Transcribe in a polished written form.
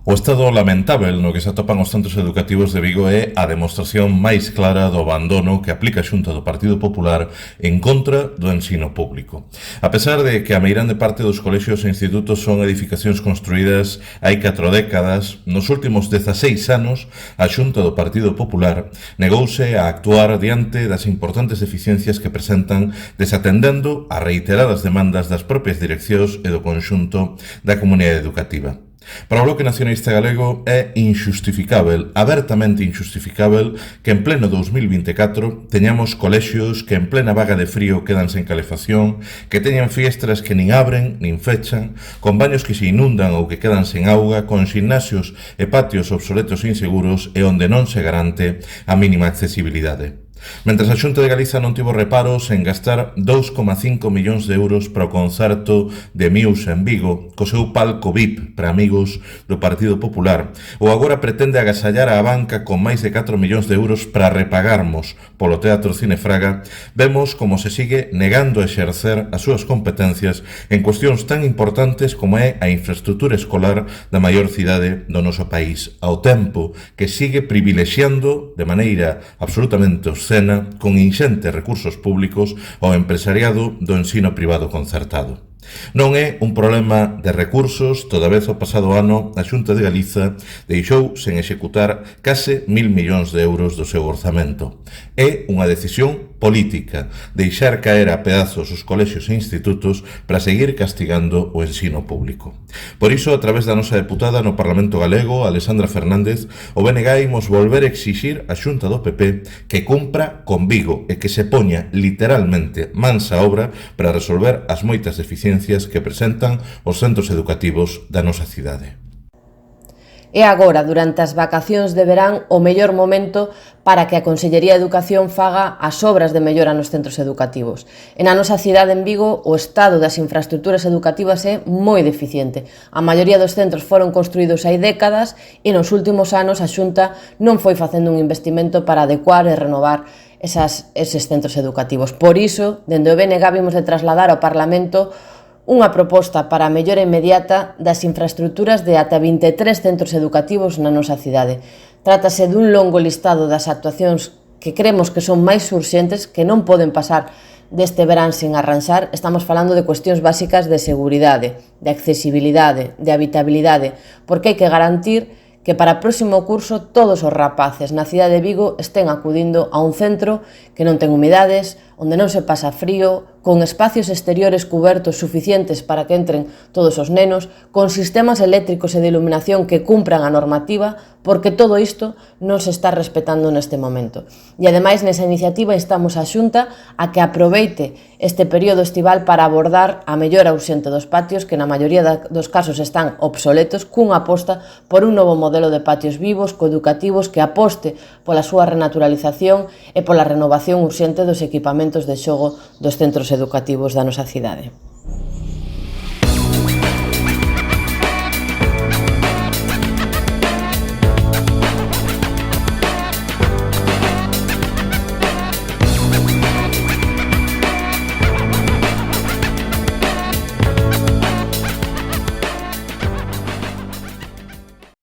O estado lamentável no que se atopan os centros educativos de Vigo é a demostración máis clara do abandono que aplica a Xunta do Partido Popular en contra do ensino público. A pesar de que a meirande parte dos colexios e institutos son edificacións construídas hai 4 décadas, nos últimos 16 anos a Xunta do Partido Popular negouse a actuar diante das importantes deficiencias que presentan, desatendendo a reiteradas demandas das propias direccións e do conxunto da comunidade educativa. Para o Bloque Nacionalista Galego é injustificável, abertamente injustificável, que en pleno 2024 teñamos colexios que en plena vaga de frío quedan sen calefacción, que teñan fiestras que nin abren nin fechan, con baños que se inundan ou que quedan sen auga, con gimnasios e patios obsoletos e inseguros e onde non se garante a mínima accesibilidade. Mentres a Xunta de Galiza non tivo reparos en gastar 2,5 millóns de euros para o concerto de Muse en Vigo, co seu palco VIP para amigos do Partido Popular, ou agora pretende agasallar a banca con máis de 4 millóns de euros para repagarmos polo Teatro Cine Fraga, vemos como se sigue negando a exercer as súas competencias en cuestións tan importantes como é a infraestructura escolar da maior cidade do noso país, ao tempo que sigue privilexiando de maneira absolutamente obscena con inxentes recursos públicos ao empresariado do ensino privado concertado. Non é un problema de recursos, toda vez o pasado ano a Xunta de Galiza deixou sen executar case 1.000 millóns de euros do seu orzamento. É unha decisión política, deixar caer a pedazos os colexios e institutos para seguir castigando o ensino público. Por iso, a través da nosa deputada no Parlamento Galego, Alexandra Fernández, o BNG imos volver a exixir a Xunta do PP que cumpra con Vigo e que se poña literalmente mans á obra para resolver as moitas deficiencias que presentan os centros educativos da nosa cidade. É agora, durante as vacacións de verán, o mellor momento para que a Consellería de Educación faga as obras de mellora nos centros educativos. E na nosa cidade en Vigo, o estado das infraestructuras educativas é moi deficiente. A maioría dos centros foron construídos hai décadas e nos últimos anos a Xunta non foi facendo un investimento para adecuar e renovar eses centros educativos. Por iso, dende o BNG vimos de trasladar ao Parlamento unha proposta para a mellora inmediata das infraestructuras de ata 23 centros educativos na nosa cidade. Trátase dun longo listado das actuacións que cremos que son máis urxentes, que non poden pasar deste verán sen arranxar. Estamos falando de cuestións básicas de seguridade, de accesibilidade, de habitabilidade, porque hai que garantir que para o próximo curso todos os rapaces na cidade de Vigo estén acudindo a un centro que non ten humidades, onde non se pasa frío, con espacios exteriores cubertos suficientes para que entren todos os nenos, con sistemas eléctricos e de iluminación que cumpran a normativa, porque todo isto non se está respetando neste momento. E ademais, nesa iniciativa instamos a Xunta a que aproveite este período estival para abordar a mellora urxente dos patios, que na maioría dos casos están obsoletos, cunha aposta por un novo modelo de patios vivos, coeducativos, que aposte pola súa renaturalización e pola renovación urxente dos equipamentos de xogo dos centros educativos da nosa cidade.